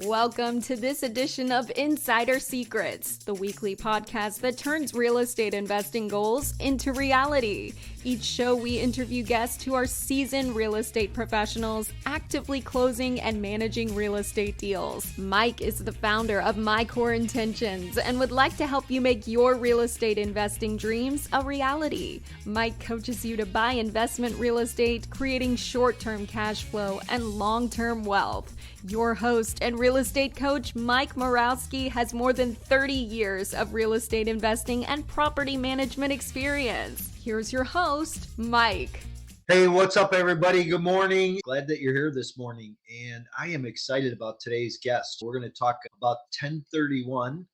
Welcome to this edition of Insider Secrets, the weekly podcast that turns real estate investing goals into reality. Each show, we interview guests who are seasoned real estate professionals, actively closing and managing real estate deals. Mike is the founder of My Core Intentions and would like to help you make your real estate investing dreams a reality. Mike coaches you to buy investment real estate, creating short-term cash flow and long-term wealth. Your host and real estate coach, Mike Morawski, has more than 30 years of real estate investing and property management experience. Here's your host, Mike. Hey, what's up, everybody? Good morning. Glad that you're here this morning. And I am excited about today's guest. We're going to talk about 1031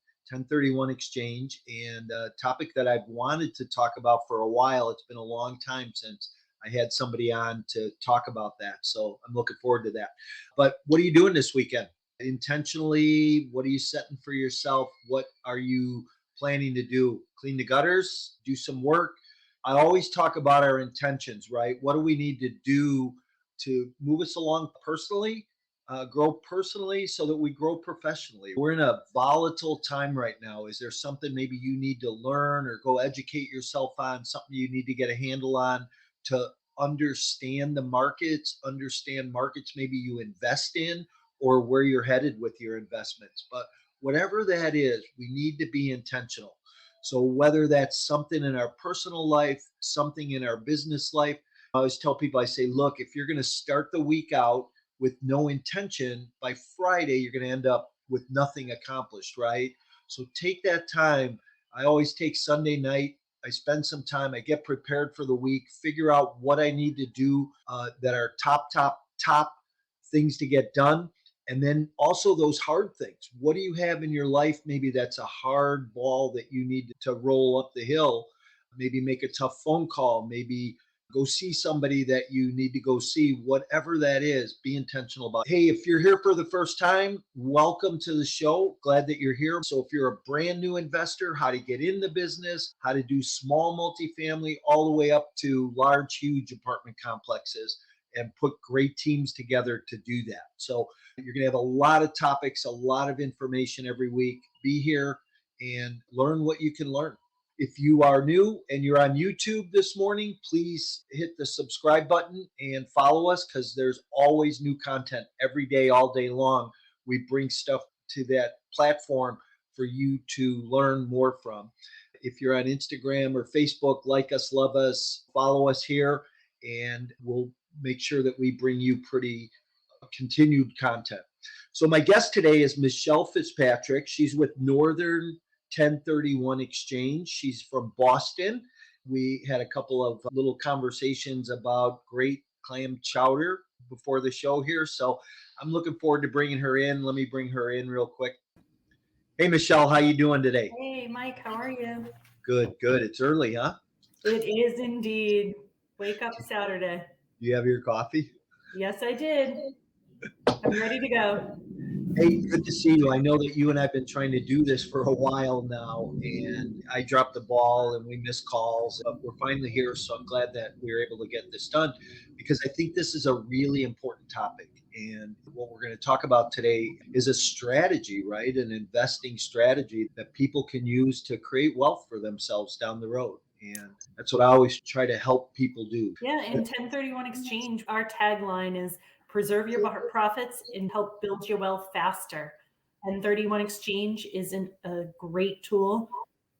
exchange, and a topic that I've wanted to talk about for a while. It's been a long time since I had somebody on to talk about that. So I'm looking forward to that. But what are you doing this weekend? Intentionally, what are you setting for yourself? What are you planning to do? Clean the gutters, do some work. I always talk about our intentions, right? What do we need to do to move us along personally, grow personally so that we grow professionally? We're in a volatile time right now. Is there something maybe you need to learn or go educate yourself on, something you need to get a handle on to understand the markets, understand markets maybe you invest in or where you're headed with your investments? But whatever that is, we need to be intentional. So whether that's something in our personal life, something in our business life, I always tell people, I say, look, if you're going to start the week out with no intention, by Friday, you're going to end up with nothing accomplished, right? So take that time. I always take Sunday night. I spend some time, I get prepared for the week, figure out what I need to do that are top things to get done. And then also those hard things. What do you have in your life? Maybe that's a hard ball that you need to roll up the hill. Maybe make a tough phone call. Maybe go see somebody that you need to go see. Whatever that is, be intentional about it. Hey, if you're here for the first time, welcome to the show. Glad that you're here. So if you're a brand new investor, how to get in the business, how to do small multifamily all the way up to large, huge apartment complexes, and put great teams together to do that. So you're going to have a lot of topics, a lot of information every week. Be here and learn what you can learn. If you are new and you're on YouTube this morning, please hit the subscribe button and follow us, because there's always new content every day, all day long. We bring stuff to that platform for you to learn more from. If you're on Instagram or Facebook, like us, love us, follow us here, and we'll make sure that we bring you pretty continued content. So my guest today is Michelle Fitzpatrick. She's with Northern 1031 Exchange. She's from Boston. We had a couple of little conversations about great clam chowder before the show here. So I'm looking forward to bringing her in. Let me bring her in real quick. Hey, Michelle, how you doing today? Hey, Mike, how are you? Good. It's early, huh? It is indeed. Wake up Saturday. Do you have your coffee? Yes, I did. I'm ready to go. Hey, good to see you. I know that you and I have been trying to do this for a while now, and I dropped the ball and we missed calls, but we're finally here. So I'm glad that we were able to get this done, because I think this is a really important topic. And what we're going to talk about today is a strategy, right? An investing strategy that people can use to create wealth for themselves down the road. And that's what I always try to help people do. Yeah, in 1031 Exchange, our tagline is preserve your profits and help build your wealth faster. 1031 Exchange is a great tool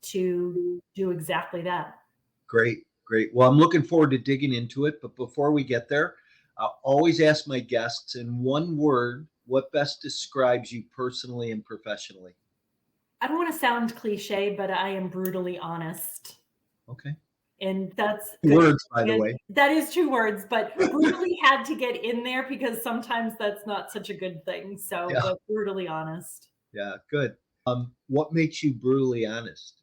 to do exactly that. Great. Well, I'm looking forward to digging into it. But before we get there, I always ask my guests in one word, what best describes you personally and professionally? I don't want to sound cliche, but I am brutally honest. Okay. And that's words, by the way. That is 2 words, but brutally had to get in there because sometimes that's not such a good thing. So, yeah. But brutally honest. Yeah, good. What makes you brutally honest?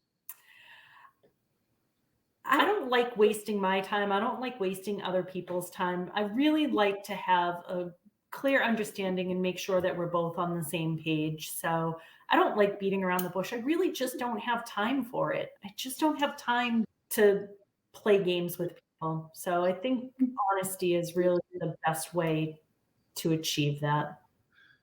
I don't like wasting my time. I don't like wasting other people's time. I really like to have a clear understanding and make sure that we're both on the same page. So I don't like beating around the bush. I really just don't have time for it. I just don't have time to play games with people. So I think honesty is really the best way to achieve that.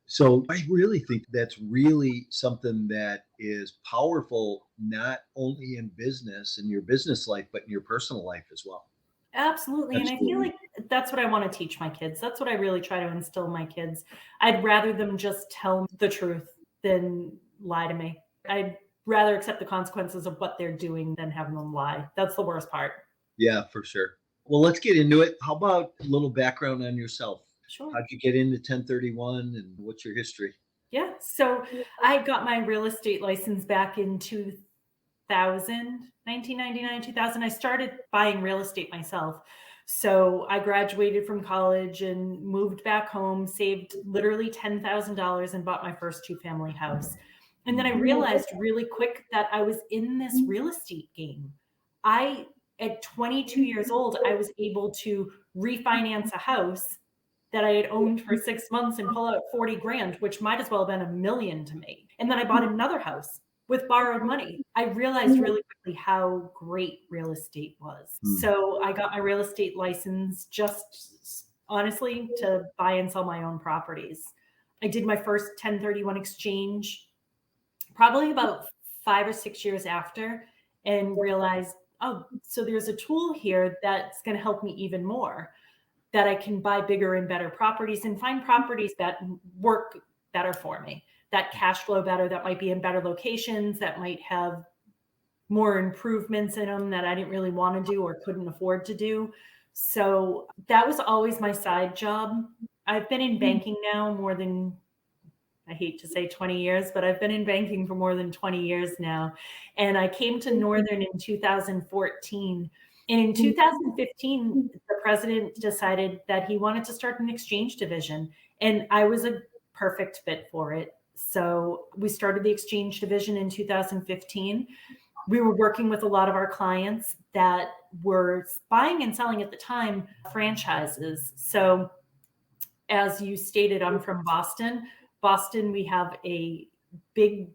So I really think that's really something that is powerful, not only in business and your business life, but in your personal life as well. Absolutely. And I feel Absolutely. like that's what I want to teach my kids. That's what I really try to instill in my kids. I'd rather them just tell the truth than lie to me. I'd rather accept the consequences of what they're doing than having them lie. That's the worst part. Yeah, for sure. Well, let's get into it. How about a little background on yourself? Sure. How'd you get into 1031 and what's your history? Yeah. So I got my real estate license back in 2000, 1999, 2000. I started buying real estate myself. So I graduated from college and moved back home, saved literally $10,000 and bought my first two-family house. And then I realized really quick that I was in this real estate game. I, at 22 years old, I was able to refinance a house that I had owned for 6 months and pull out 40 grand, which might as well have been a million to me. And then I bought another house with borrowed money. I realized really quickly how great real estate was. So I got my real estate license just honestly to buy and sell my own properties. I did my first 1031 exchange probably about 5 or 6 years after and realized, oh, so there's a tool here that's going to help me even more, that I can buy bigger and better properties and find properties that work better for me, that cash flow better, that might be in better locations, that might have more improvements in them that I didn't really want to do or couldn't afford to do. So that was always my side job. I've been in banking now more than, I hate to say 20 years, but I've been in banking for more than 20 years now. And I came to Northern in 2014. And in 2015, the president decided that he wanted to start an exchange division. And I was a perfect fit for it. So we started the exchange division in 2015. We were working with a lot of our clients that were buying and selling at the time franchises. So as you stated, I'm from Boston. Boston, we have a big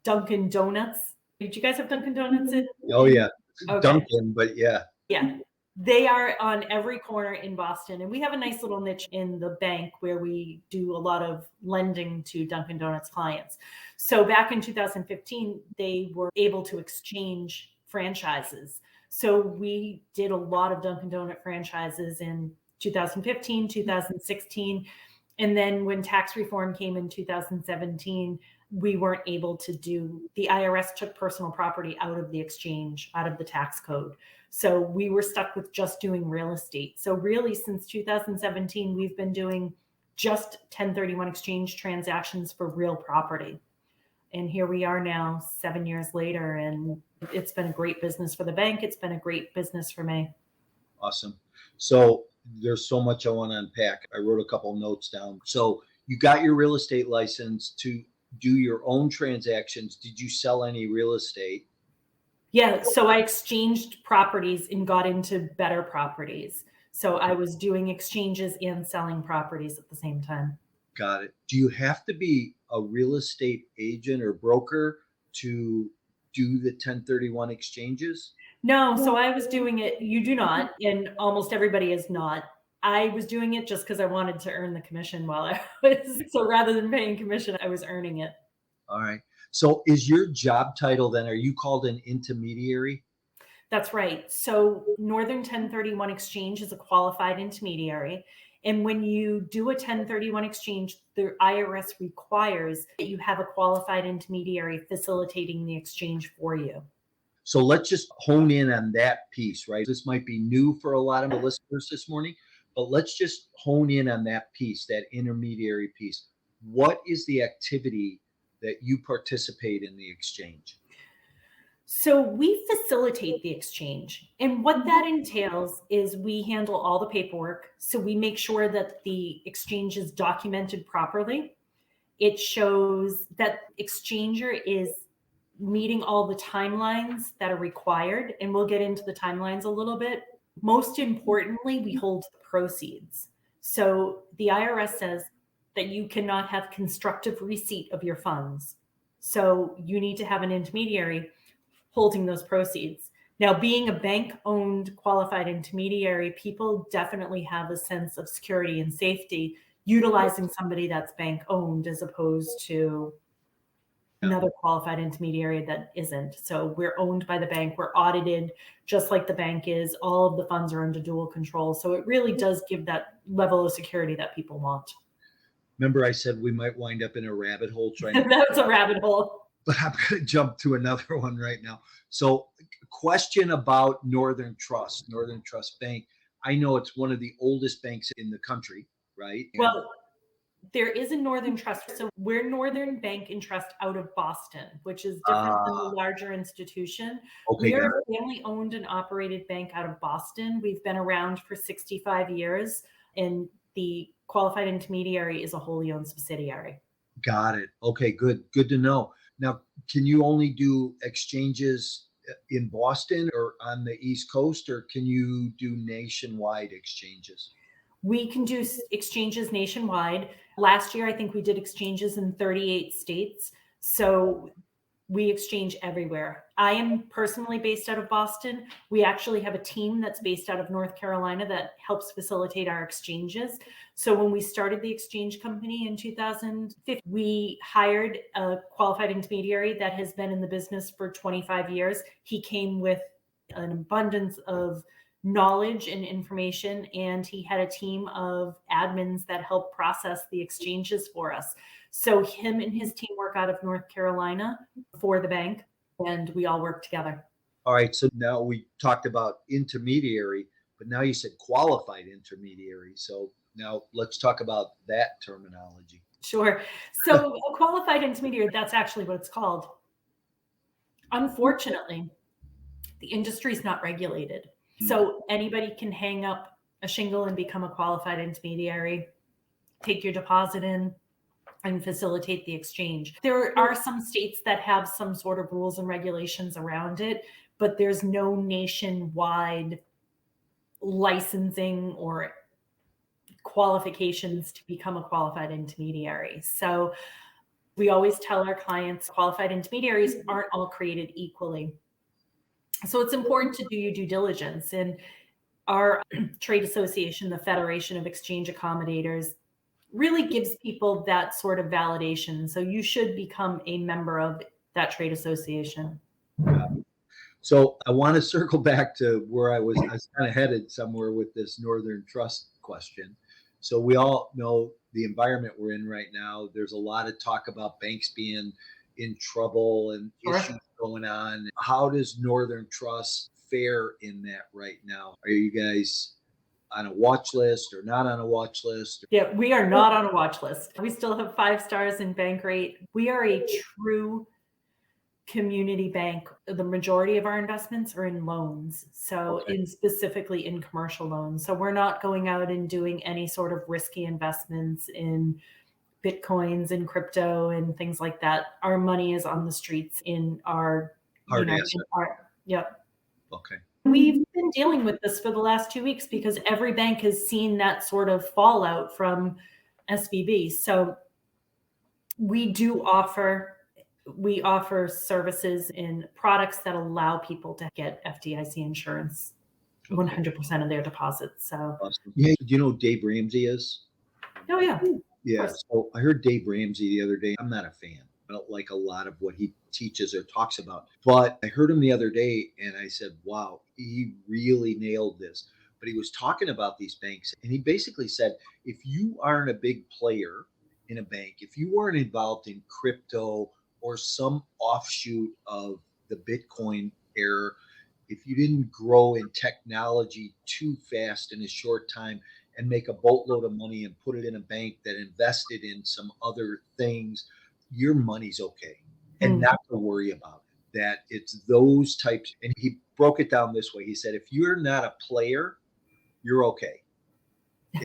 Dunkin' Donuts. Did you guys have Dunkin' Donuts in? Oh, yeah. Okay. Duncan, but yeah. Yeah. They are on every corner in Boston. And we have a nice little niche in the bank where we do a lot of lending to Dunkin' Donuts clients. So back in 2015, they were able to exchange franchises. So we did a lot of Dunkin' Donut franchises in 2015, 2016. And then when tax reform came in 2017, we weren't able to do, the IRS took personal property out of the exchange, out of the tax code. So we were stuck with just doing real estate. So really since 2017, we've been doing just 1031 exchange transactions for real property. And here we are now 7 years later, and it's been a great business for the bank. It's been a great business for me. Awesome. So there's so much I want to unpack. I wrote a couple notes down. So you got your real estate license to do your own transactions. Did you sell any real estate? Yeah, so I exchanged properties and got into better properties. So I was doing exchanges and selling properties at the same time. Got it. Do you have to be a real estate agent or broker to do the 1031 exchanges? No, so I was doing it. You do not, and almost everybody is not. I was doing it just because I wanted to earn the commission while I was. So rather than paying commission, I was earning it. All right. So is your job title then, are you called an intermediary? That's right. So Northern 1031 Exchange is a qualified intermediary. And when you do a 1031 exchange, the IRS requires that you have a qualified intermediary facilitating the exchange for you. So let's just hone in on that piece, right? This might be new for a lot of the listeners this morning, but let's just hone in on that piece, that intermediary piece. What is the activity that you participate in the exchange? So we facilitate the exchange. And what that entails is we handle all the paperwork. So we make sure that the exchange is documented properly. It shows that exchanger is meeting all the timelines that are required. And we'll get into the timelines a little bit. Most importantly, we hold the proceeds. So the IRS says that you cannot have constructive receipt of your funds. So you need to have an intermediary holding those proceeds. Now, being a bank-owned qualified intermediary, people definitely have a sense of security and safety utilizing somebody that's bank owned as opposed to another qualified intermediary that isn't. So we're owned by the bank. We're audited just like the bank is. All of the funds are under dual control. So it really does give that level of security that people want. Remember I said we might wind up in a rabbit hole trying to That's a rabbit hole. But I'm going to jump to another one right now. So question about Northern Trust Bank. I know it's one of the oldest banks in the country, right? Well, there is a Northern Trust. So we're Northern Bank and Trust out of Boston, which is different than the larger institution. Okay, we are a family owned and operated bank out of Boston. We've been around for 65 years, and the qualified intermediary is a wholly owned subsidiary. Got it. Okay, good. Good to know. Now, can you only do exchanges in Boston or on the East Coast, or can you do nationwide exchanges? We can do exchanges nationwide. Last year, I think we did exchanges in 38 states. So we exchange everywhere. I am personally based out of Boston. We actually have a team that's based out of North Carolina that helps facilitate our exchanges. So when we started the exchange company in 2015, we hired a qualified intermediary that has been in the business for 25 years. He came with an abundance of knowledge and information, and he had a team of admins that help process the exchanges for us. So him and his team work out of North Carolina for the bank, and we all work together. All right. So now we talked about intermediary, but now you said qualified intermediary. So now let's talk about that terminology. Sure. So a qualified intermediary, that's actually what it's called. Unfortunately, the industry is not regulated. So anybody can hang up a shingle and become a qualified intermediary, take your deposit in, and facilitate the exchange. There are some states that have some sort of rules and regulations around it, but there's no nationwide licensing or qualifications to become a qualified intermediary. So we always tell our clients qualified intermediaries aren't all created equally. So it's important to do your due diligence. And our trade association, the Federation of Exchange Accommodators, really gives people that sort of validation. So you should become a member of that trade association. So I want to circle back to where I was kind of headed somewhere with this Northern Trust question. So we all know the environment we're in right now. There's a lot of talk about banks being in trouble and issues going on. How does Northern Trust fare in that right now? Are you guys on a watch list or not on a watch list? Yeah, we are not on a watch list. We still have 5 stars in bank rate. We are a true community bank. The majority of our investments are in loans. So specifically in commercial loans. So we're not going out and doing any sort of risky investments in Bitcoins and crypto and things like that. Our money is on the streets in our hard asset. Okay. We've been dealing with this for the last 2 weeks because every bank has seen that sort of fallout from SVB. So we offer services and products that allow people to get FDIC insurance 100% of their deposits. So awesome. Yeah, do you know who Dave Ramsey is? Oh yeah. Yeah. So I heard Dave Ramsey the other day. I'm not a fan. I don't like a lot of what he teaches or talks about. But I heard him the other day and I said, wow, he really nailed this. But he was talking about these banks and he basically said, if you aren't a big player in a bank, if you weren't involved in crypto or some offshoot of the Bitcoin era, if you didn't grow in technology too fast in a short time and make a boatload of money and put it in a bank that invested in some other things, your money's okay. And not to worry about it, that it's those types. And he broke it down this way. He said, if you're not a player, you're okay.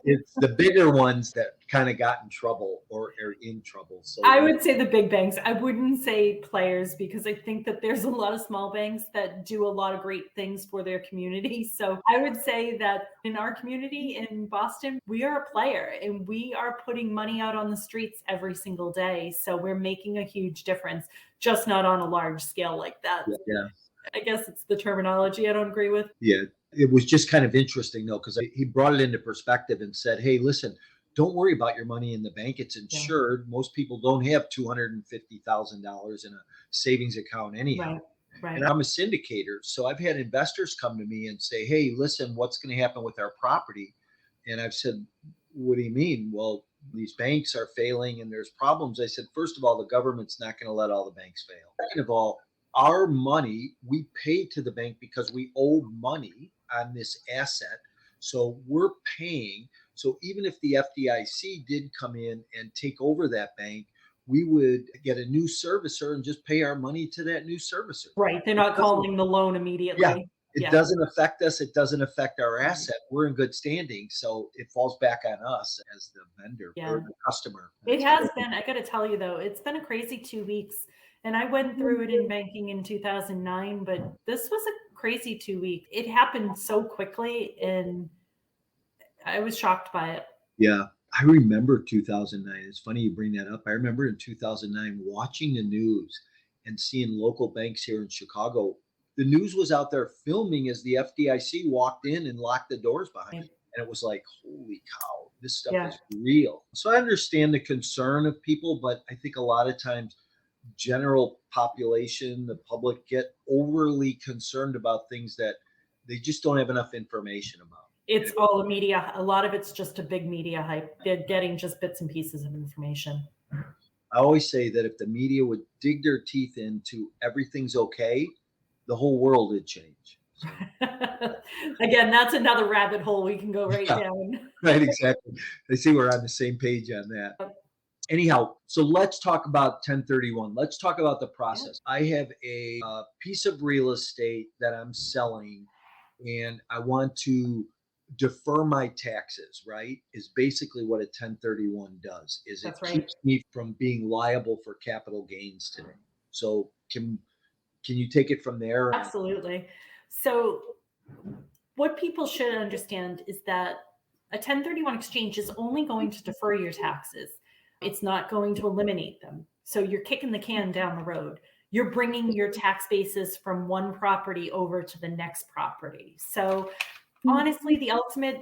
It's the bigger ones that kind of got in trouble or are in trouble. So I would say the big banks. I wouldn't say players because I think that there's a lot of small banks that do a lot of great things for their community. So I would say that in our community in Boston, we are a player and we are putting money out on the streets every single day. So we're making a huge difference, just not on a large scale like that. Yeah. I guess it's the terminology I don't agree with. Yeah. It was just kind of interesting though, because he brought it into perspective and said, hey, listen, don't worry about your money in the bank. It's insured. Most people don't have $250,000 in a savings account anyhow. Right. Right. And I'm a syndicator. So I've had investors come to me and say, hey, listen, what's going to happen with our property? And I've said, what do you mean? Well, these banks are failing and there's problems. I said, first of all, the government's not going to let all the banks fail. Second of all, our money, we pay to the bank because we owe money on this asset. So we're paying. So even if the FDIC did come in and take over that bank, we would get a new servicer and just pay our money to that new servicer. Right. They're not calling the loan immediately. Yeah. It doesn't affect us. It doesn't affect our asset. We're in good standing. So it falls back on us as the vendor or the customer. It has been, I got to tell you though, it's been a crazy 2 weeks. And I went through it in banking in 2009, but this was a crazy 2 weeks. It happened so quickly and I was shocked by it. Yeah. I remember 2009. It's funny you bring that up. I remember in 2009 watching the news and seeing local banks here in Chicago. The news was out there filming as the FDIC walked in and locked the doors behind it. And it was like, holy cow, this stuff is real. So I understand the concern of people, but I think a lot of times general population, the public get overly concerned about things that they just don't have enough information about. It's all the media. A lot of it's just a big media hype. They're getting just bits and pieces of information. I always say that if the media would dig their teeth into everything's okay, the whole world would change. So. Again, that's another rabbit hole we can go right down. Right, exactly. I see we're on the same page on that. Anyhow, so let's talk about 1031. Let's talk about the process. I have a piece of real estate that I'm selling, and I want to defer my taxes, right? Is basically what a 1031 does. Is it keeps me from being liable for capital gains today. So can you take it from there? Absolutely. So what people should understand is that a 1031 exchange is only going to defer your taxes. It's not going to eliminate them. So you're kicking the can down the road. You're bringing your tax basis from one property over to the next property. So honestly, the ultimate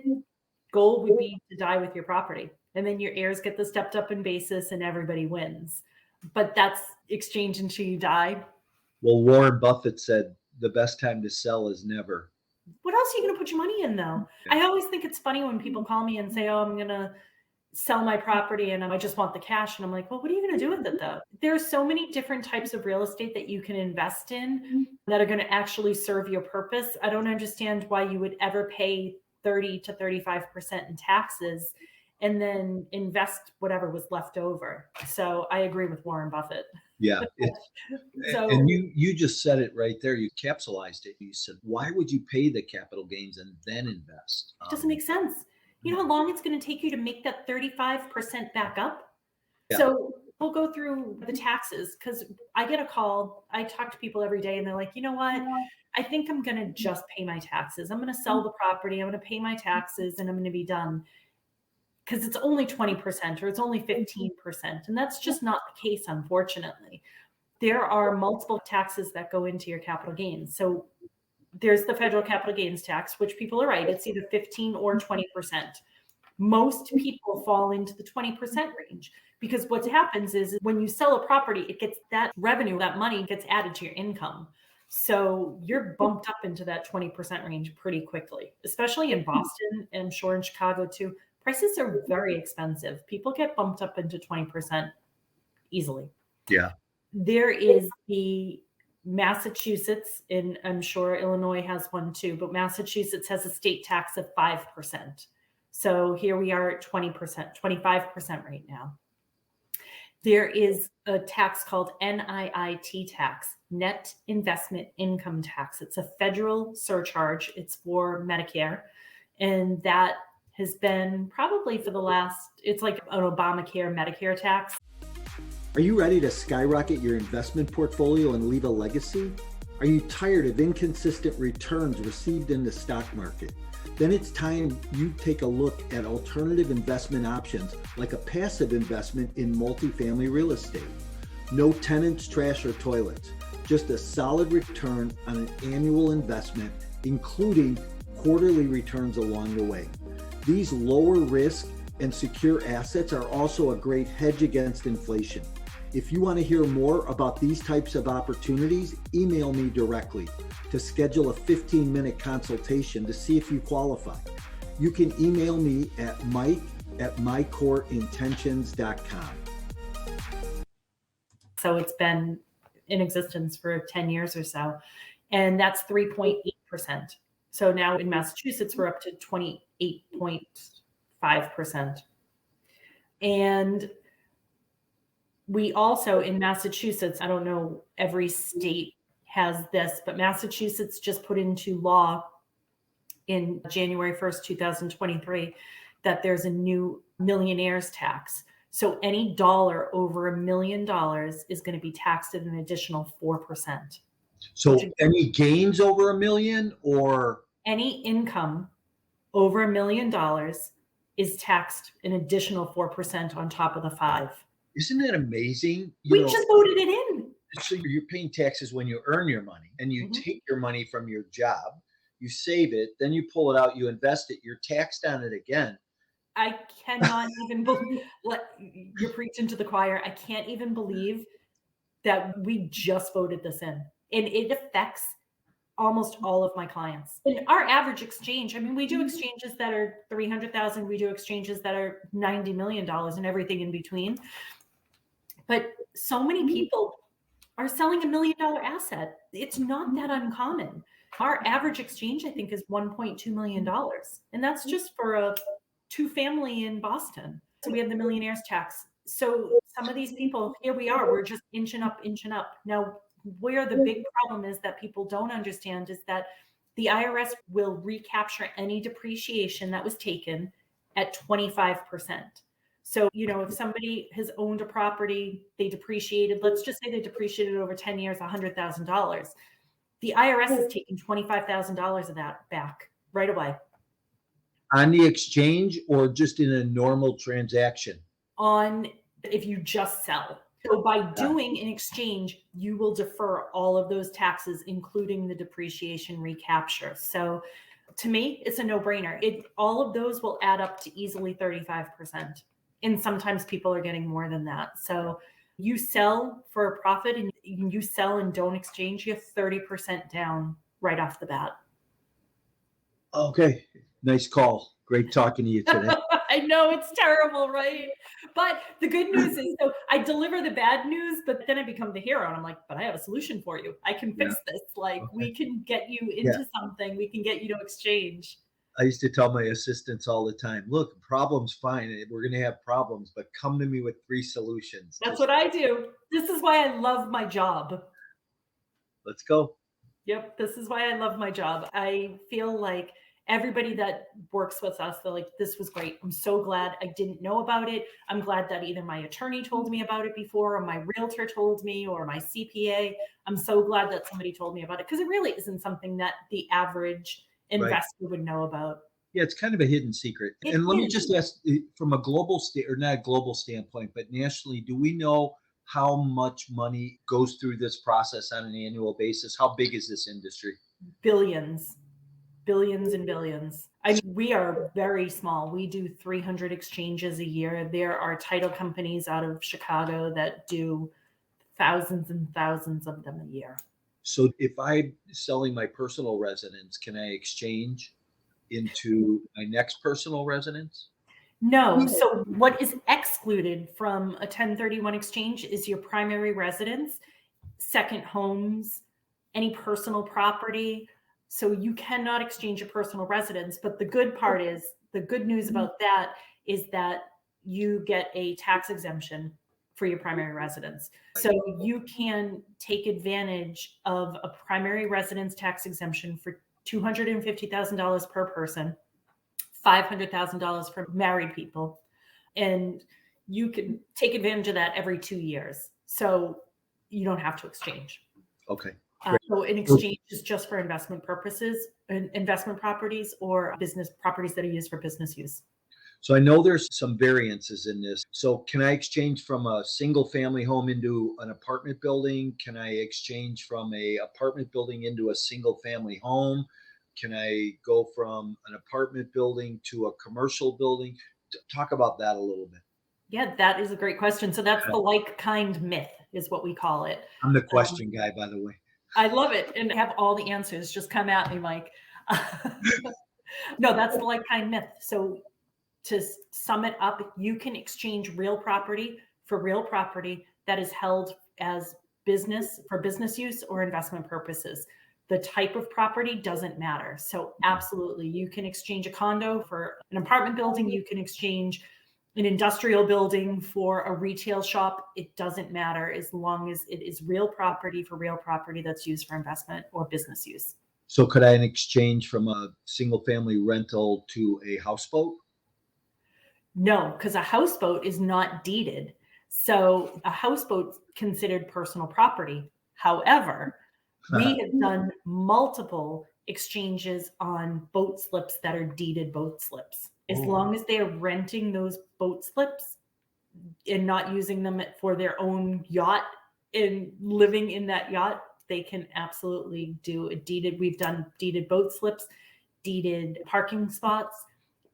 goal would be to die with your property. And then your heirs get the stepped up in basis and everybody wins. But that's exchange until you die. Well, Warren Buffett said the best time to sell is never. What else are you going to put your money in though? I always think it's funny when people call me and say, oh, I'm going to sell my property and I just want the cash. And I'm like, well, what are you going to do with it though? There are so many different types of real estate that you can invest in that are going to actually serve your purpose. I don't understand why you would ever pay 30 to 35% in taxes and then invest whatever was left over. So I agree with Warren Buffett. Yeah. And you just said it right there. You capsulized it. You said, why would you pay the capital gains and then invest? It doesn't make sense. You know how long it's going to take you to make that 35% back up? Yeah. So we'll go through the taxes because I get a call. I talk to people every day and they're like, you know what? I think I'm going to just pay my taxes. I'm going to sell the property. I'm going to pay my taxes and I'm going to be done. Because it's only 20% or it's only 15%. And that's just not the case, unfortunately. There are multiple taxes that go into your capital gains. So there's the federal capital gains tax, which people are right. It's either 15 or 20%. Most people fall into the 20% range because what happens is when you sell a property, it gets that revenue, that money gets added to your income. So you're bumped up into that 20% range pretty quickly, especially in Boston and I'm sure in Chicago too. Prices are very expensive. People get bumped up into 20% easily. Yeah. There is the Massachusetts, and I'm sure Illinois has one too, but Massachusetts has a state tax of 5%. So here we are at 20%, 25% right now. There is a tax called NIIT tax, net investment income tax. It's a federal surcharge. It's for Medicare. And that has been probably for the last, it's like an Obamacare Medicare tax. Are you ready to skyrocket your investment portfolio and leave a legacy? Are you tired of inconsistent returns received in the stock market? Then it's time you take a look at alternative investment options like a passive investment in multifamily real estate. No tenants, trash, or toilets, just a solid return on an annual investment, including quarterly returns along the way. These lower risk, and secure assets are also a great hedge against inflation. If you want to hear more about these types of opportunities, email me directly to schedule a 15-minute consultation to see if you qualify. You can email me at mike@mycoreintentions.com. So it's been in existence for 10 years or so, and that's 3.8%. So now in Massachusetts, we're up to 28.5%. And we also in Massachusetts, I don't know, every state has this, but Massachusetts just put into law in January 1st, 2023, that there's a new millionaire's tax. So any dollar over $1 million is going to be taxed at an additional 4%. So any gains over $1 million or any income over $1 million is taxed an additional 4% on top of the 5%. Isn't that amazing? We just voted it in. So you're paying taxes when you earn your money, and you take your money from your job, you save it, then you pull it out, you invest it, you're taxed on it again. I cannot even believe, you're preaching to the choir. I can't even believe that we just voted this in. And it affects almost all of my clients. And our average exchange, I mean, we do exchanges that are 300,000, we do exchanges that are $90 million and everything in between. But so many people are selling $1 million asset. It's not that uncommon. Our average exchange, I think, is $1.2 million. And that's just for a 2-family in Boston. So we have the millionaire's tax. So some of these people, here we are, we're just inching up. Now, where the big problem is that people don't understand is that the IRS will recapture any depreciation that was taken at 25%. So, if somebody has owned a property, they depreciated, let's just say they depreciated over 10 years, $100,000. The IRS is taking $25,000 of that back right away. On the exchange or just in a normal transaction? On if you just sell. So by doing an exchange, you will defer all of those taxes, including the depreciation recapture. So to me, it's a no-brainer. All of those will add up to easily 35%. And sometimes people are getting more than that. So you sell for a profit and you sell and don't exchange, you have 30% down right off the bat. Okay. Nice call. Great talking to you today. I know it's terrible, right? But the good news is, so I deliver the bad news, but then I become the hero. And I'm like, but I have a solution for you. I can fix this. We can get you into something. We can get you to exchange. I used to tell my assistants all the time, look, problem's fine. We're going to have problems, but come to me with 3 solutions. That's what I do. This is why I love my job. Let's go. Yep. This is why I love my job. I feel like everybody that works with us, they're like, this was great. I'm so glad I didn't know about it. I'm glad that either my attorney told me about it before, or my realtor told me, or my CPA. I'm so glad that somebody told me about it, because it really isn't something that the average investor would know about. Yeah, it's kind of a hidden secret. Let me just ask, from a global not a global standpoint, but nationally, do we know how much money goes through this process on an annual basis? How big is this industry? Billions and billions. I mean, we are very small. We do 300 exchanges a year. There are title companies out of Chicago that do thousands and thousands of them a year. So if I'm selling my personal residence, can I exchange into my next personal residence? No. So what is excluded from a 1031 exchange is your primary residence, second homes, any personal property. So you cannot exchange your personal residence. But the good part is, the good news about that is that you get a tax exemption for your primary residence. So you can take advantage of a primary residence tax exemption for $250,000 per person, $500,000 for married people. And you can take advantage of that every 2 years. So you don't have to exchange. Okay. So an exchange is just for investment purposes, investment properties, or business properties that are used for business use. So I know there's some variances in this. So can I exchange from a single family home into an apartment building? Can I exchange from a apartment building into a single family home? Can I go from an apartment building to a commercial building? Talk about that a little bit. Yeah, that is a great question. So that's the like kind myth is what we call it. I'm the question guy, by the way. I love it. And have all the answers. Just come at me, Mike. No, that's the like kind myth. So to sum it up, you can exchange real property for real property that is held as business for business use or investment purposes. The type of property doesn't matter. So absolutely, you can exchange a condo for an apartment building. You can exchange an industrial building for a retail shop. It doesn't matter as long as it is real property for real property that's used for investment or business use. So could I exchange from a single family rental to a houseboat? No, because a houseboat is not deeded. So a houseboat's considered personal property. However, we have done multiple exchanges on boat slips that are deeded boat slips. As long as they are renting those boat slips and not using them for their own yacht and living in that yacht, they can absolutely do a deeded. We've done deeded boat slips, deeded parking spots,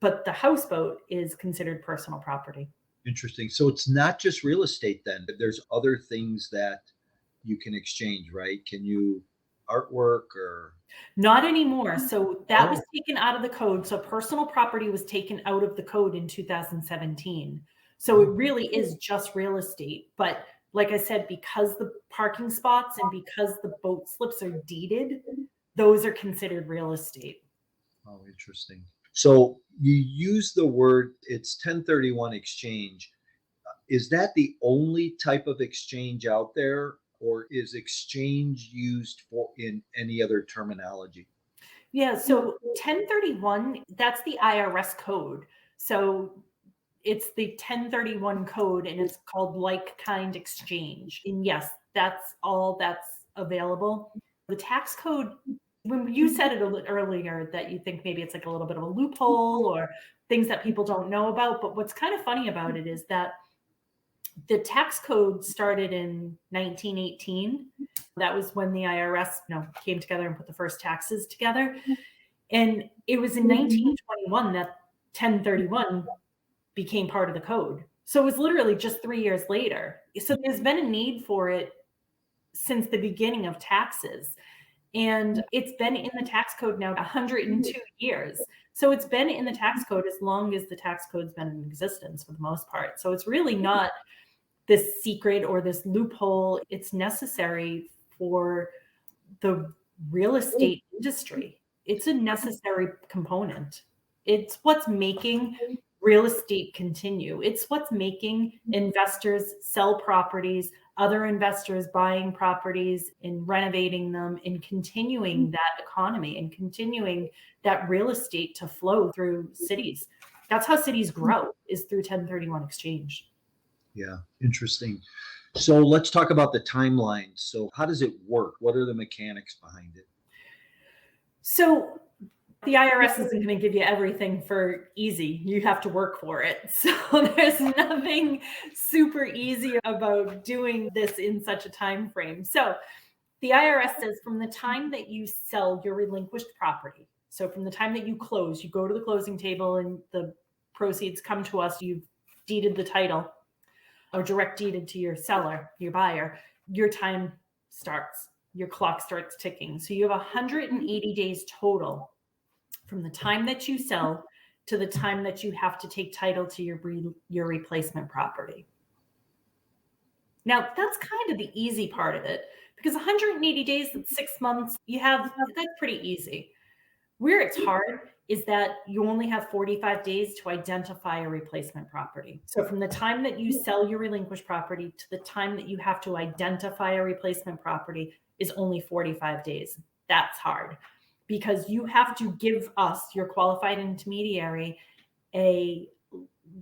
but the houseboat is considered personal property. Interesting. So it's not just real estate then, but there's other things that you can exchange, right? Can you artwork or? Not anymore. So that was taken out of the code. So personal property was taken out of the code in 2017. So it really is just real estate. But like I said, because the parking spots and because the boat slips are deeded, those are considered real estate. Oh, interesting. So you use the word, it's 1031 exchange. Is that the only type of exchange out there, or is exchange used for in any other terminology? Yeah, so 1031, that's the IRS code. So it's the 1031 code and it's called like kind exchange. And yes, that's all that's available. The tax code, when you said it a little earlier that you think maybe it's like a little bit of a loophole or things that people don't know about. But what's kind of funny about it is that the tax code started in 1918. That was when the IRS, came together and put the first taxes together. And it was in 1921 that 1031 became part of the code. So it was literally just 3 years later. So there's been a need for it since the beginning of taxes. And it's been in the tax code now 102 years. So it's been in the tax code as long as the tax code's been in existence for the most part. So it's really not this secret or this loophole. It's necessary for the real estate industry. It's a necessary component. It's what's making real estate continue. It's what's making investors sell properties, other investors buying properties and renovating them and continuing that economy and continuing that real estate to flow through cities. That's how cities grow, is through 1031 exchange. Yeah, interesting. So let's talk about the timeline. So how does it work? What are the mechanics behind it? So the IRS isn't going to give you everything for easy. You have to work for it. So there's nothing super easy about doing this in such a time frame. So the IRS says from the time that you sell your relinquished property, so from the time that you close, you go to the closing table and the proceeds come to us, you've deeded the title or direct deeded to your seller, your buyer, your time starts, your clock starts ticking. So you have 180 days total from the time that you sell to the time that you have to take title to your replacement property. Now, that's kind of the easy part of it, because 180 days, that's 6 months, that's pretty easy. Where it's hard is that you only have 45 days to identify a replacement property. So from the time that you sell your relinquished property to the time that you have to identify a replacement property is only 45 days. That's hard because you have to give us, your qualified intermediary, a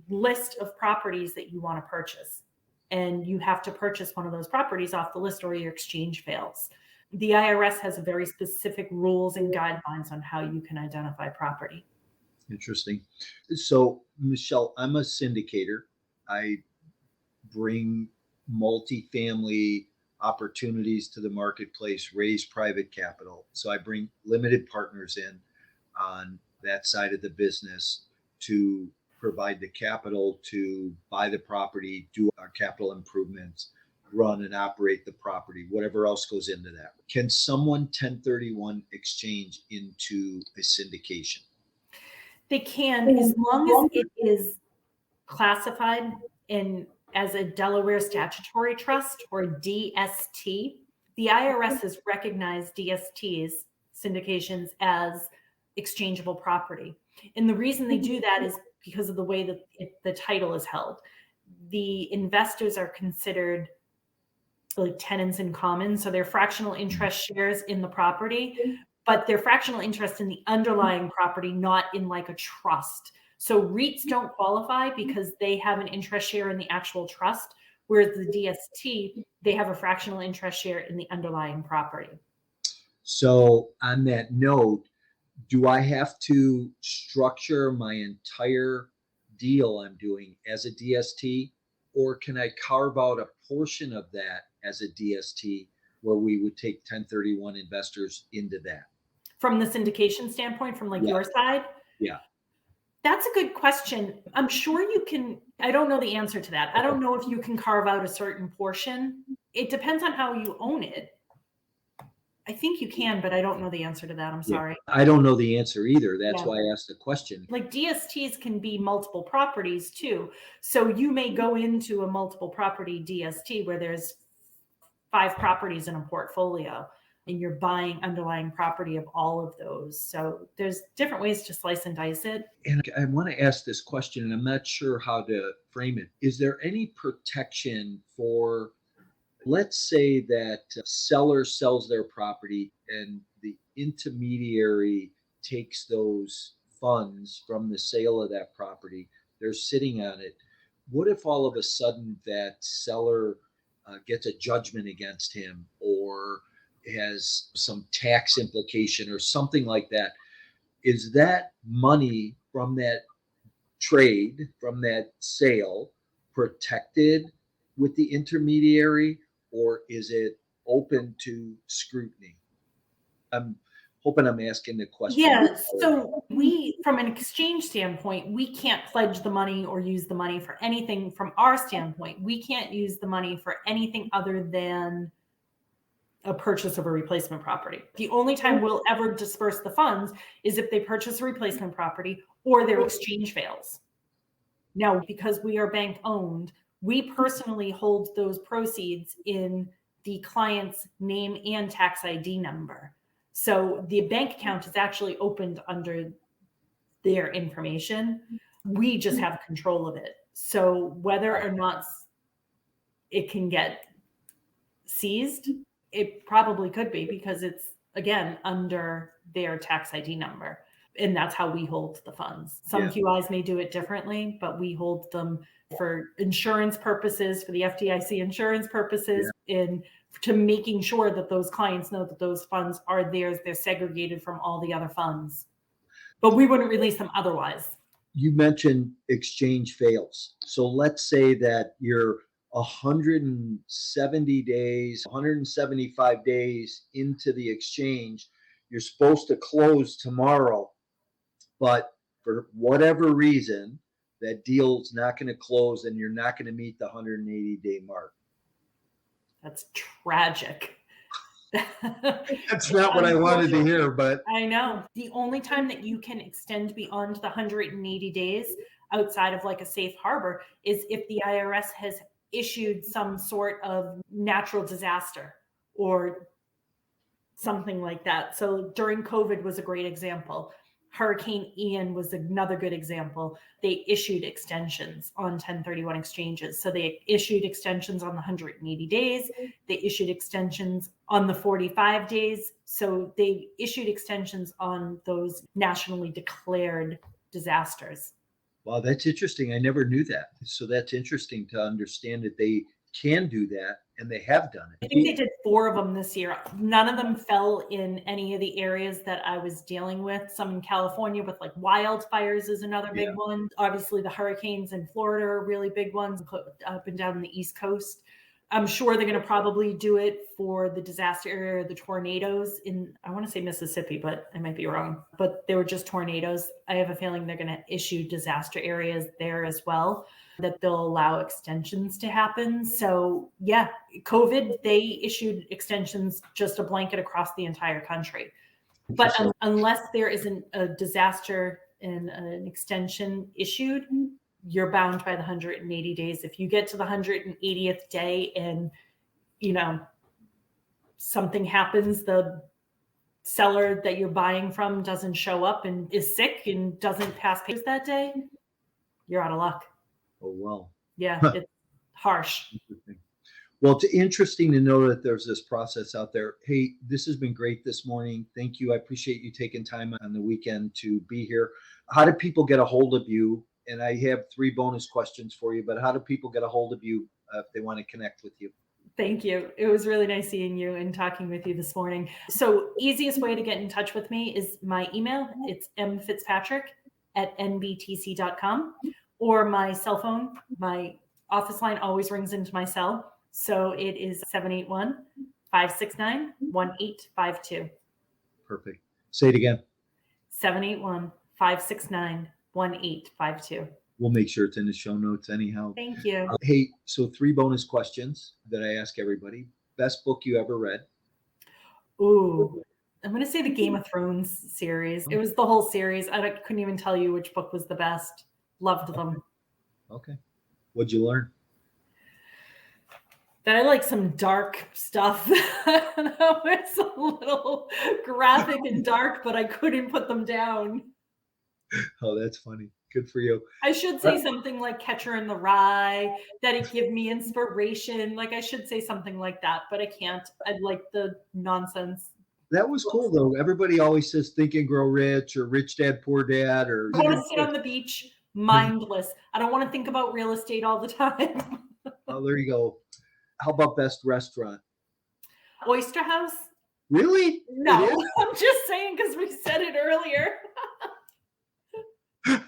list of properties that you want to purchase. And you have to purchase one of those properties off the list or your exchange fails. The IRS has very specific rules and guidelines on how you can identify property. Interesting. So, Michelle, I'm a syndicator. I bring multifamily opportunities to the marketplace, raise private capital. So I bring limited partners in on that side of the business to provide the capital to buy the property, do our capital improvements, run and operate the property, whatever else goes into that. Can someone 1031 exchange into a syndication? They can, as long as it is classified as a Delaware statutory trust or DST. The IRS has recognized DSTs, syndications, as exchangeable property. And the reason they do that is because of the way that the title is held. The investors are considered like tenants in common, so they're fractional interest shares in the property, but they're fractional interest in the underlying property, not in like a trust. So REITs don't qualify because they have an interest share in the actual trust, whereas the DST, they have a fractional interest share in the underlying property. So on that note, do I have to structure my entire deal I'm doing as a DST, or can I carve out a portion of that as a DST where we would take 1031 investors into that? From the syndication standpoint, from like your side? Yeah. That's a good question. I'm sure you can. I don't know the answer to that. I don't know if you can carve out a certain portion. It depends on how you own it. I think you can, but I don't know the answer to that. I'm sorry. I don't know the answer either. That's why I asked the question. Like DSTs can be multiple properties too. So you may go into a multiple property DST where there's 5 properties in a portfolio and you're buying underlying property of all of those. So there's different ways to slice and dice it. And I want to ask this question, and I'm not sure how to frame it. Is there any protection for, let's say that a seller sells their property and the intermediary takes those funds from the sale of that property, they're sitting on it. What if all of a sudden that seller gets a judgment against him or has some tax implication or something like that? Is that money from that trade, from that sale, protected with the intermediary, or is it open to scrutiny? I'm hoping I'm asking the question. Yeah, so we, from an exchange standpoint, we can't pledge the money or use the money for anything. From our standpoint, we can't use the money for anything other than a purchase of a replacement property. The only time we'll ever disperse the funds is if they purchase a replacement property or their exchange fails. Now, because we are bank owned, we personally hold those proceeds in the client's name and tax ID number. So the bank account is actually opened under their information. We just have control of it. So whether or not it can get seized, it probably could be because it's, again, under their tax ID number. And that's how we hold the funds. Some QIs may do it differently, but we hold them for insurance purposes, for the FDIC insurance purposes, and to making sure that those clients know that those funds are theirs. They're segregated from all the other funds. But we wouldn't release them otherwise. You mentioned exchange fails. So let's say that you're 170 days, 175 days into the exchange. You're supposed to close tomorrow, but for whatever reason, that deal's not going to close and you're not going to meet the 180-day mark. That's tragic. That's not what I wanted to hear, but I know. The only time that you can extend beyond the 180 days outside of like a safe harbor is if the IRS has issued some sort of natural disaster or something like that. So during COVID was a great example. Hurricane Ian was another good example. They issued extensions on 1031 exchanges. So they issued extensions on the 180 days. They issued extensions on the 45 days. So they issued extensions on those nationally declared disasters. Wow, that's interesting. I never knew that. So that's interesting to understand that they can do that, and they have done it. I think they did 4 of them this year. None of them fell in any of the areas that I was dealing with. Some in California with like wildfires is another big one. Obviously the hurricanes in Florida are really big ones up and down the East Coast. I'm sure they're going to probably do it for the disaster area, the tornadoes in, I want to say Mississippi, but I might be wrong. But they were just tornadoes. I have a feeling they're going to issue disaster areas there as well, that they'll allow extensions to happen. So yeah, COVID, they issued extensions, just a blanket across the entire country. But unless there isn't a disaster and an extension issued, you're bound by the 180 days. If you get to the 180th day and, something happens, the seller that you're buying from doesn't show up and is sick and doesn't pass papers that day, you're out of luck. Oh, well. Yeah, it's harsh. Well, it's interesting to know that there's this process out there. Hey, this has been great this morning. Thank you. I appreciate you taking time on the weekend to be here. How do people get a hold of you? And I have 3 bonus questions for you, but how do people get a hold of you if they want to connect with you? Thank you. It was really nice seeing you and talking with you this morning. So easiest way to get in touch with me is my email. It's mfitzpatrick@nbtc.com, or my cell phone. My office line always rings into my cell. So it is 781-569-1852. Perfect. Say it again. 781-569-1852. We'll make sure it's in the show notes anyhow. Thank you. Hey, so 3 bonus questions that I ask everybody. Best book you ever read? Ooh, I'm going to say the Game of Thrones series. It was the whole series. I couldn't even tell you which book was the best. Loved them. Okay. What'd you learn? That I like some dark stuff. That was a little graphic and dark, but I couldn't put them down. Oh, that's funny. Good for you. I should say something like Catcher in the Rye, that it give me inspiration. Like I should say something like that, but I can't. I like the nonsense. That was cool though. Everybody always says Think and Grow Rich or Rich Dad, Poor Dad, or I want to sit on the beach, mindless. I don't want to think about real estate all the time. Oh, there you go. How about best restaurant? Oyster House? Really? No, I'm just saying because we said it earlier.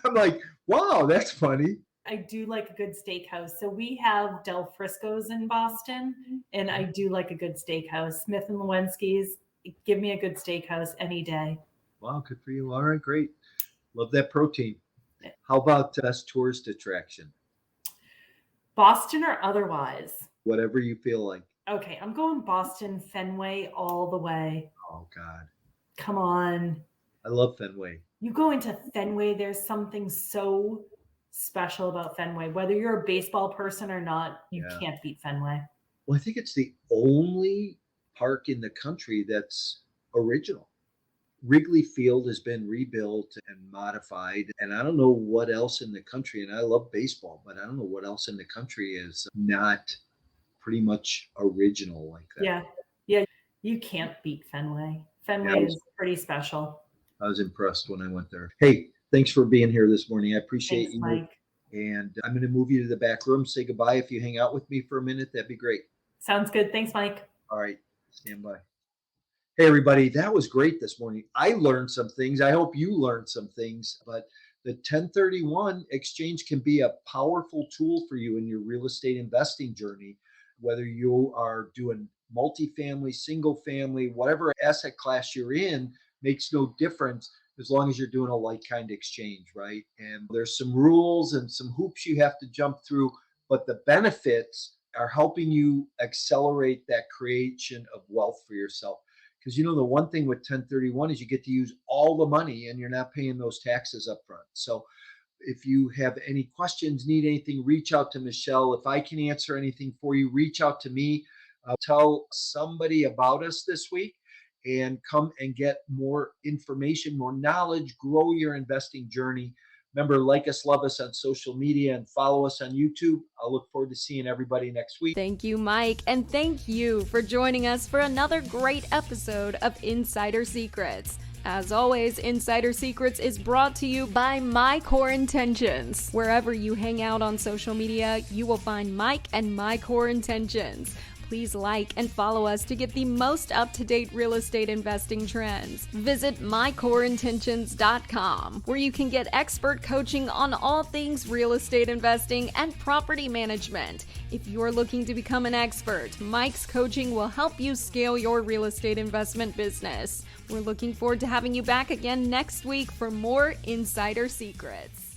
I'm like, wow, that's funny. I do like a good steakhouse. So we have Del Frisco's in Boston, and I do like a good steakhouse. Smith and Lewinsky's. Give me a good steakhouse any day. Wow, good for you. All right, great. Love that protein. How about best tourist attraction? Boston or otherwise? Whatever you feel like. Okay, I'm going Boston, Fenway all the way. Oh, God. Come on. I love Fenway. You go into Fenway, there's something so special about Fenway. Whether you're a baseball person or not, you can't beat Fenway. Well, I think it's the only park in the country that's original. Wrigley Field has been rebuilt and modified, and I don't know what else in the country, and I love baseball, but I don't know what else in the country is not pretty much original like that. Yeah, you can't beat Fenway. Fenway is pretty special. I was impressed when I went there. Hey, thanks for being here this morning. I appreciate you. Mike. And I'm going to move you to the back room. Say goodbye. If you hang out with me for a minute, that'd be great. Sounds good. Thanks, Mike. All right. Stand by. Hey, everybody. That was great this morning. I learned some things. I hope you learned some things. But the 1031 exchange can be a powerful tool for you in your real estate investing journey, whether you are doing multifamily, single family, whatever asset class you're in. Makes no difference as long as you're doing a like-kind exchange, right? And there's some rules and some hoops you have to jump through, but the benefits are helping you accelerate that creation of wealth for yourself. Because the one thing with 1031 is you get to use all the money and you're not paying those taxes up front. So if you have any questions, need anything, reach out to Michelle. If I can answer anything for you, reach out to me. Tell somebody about us this week. And come and get more information, more knowledge, grow your investing journey. Remember, like us, love us on social media, and follow us on YouTube. I'll look forward to seeing everybody next week. Thank you, Mike. And thank you for joining us for another great episode of Insider Secrets. As always, Insider Secrets is brought to you by My Core Intentions. Wherever you hang out on social media, you will find Mike and My Core Intentions. Please like and follow us to get the most up-to-date real estate investing trends. Visit mycoreintentions.com, where you can get expert coaching on all things real estate investing and property management. If you're looking to become an expert, Mike's coaching will help you scale your real estate investment business. We're looking forward to having you back again next week for more Insider Secrets.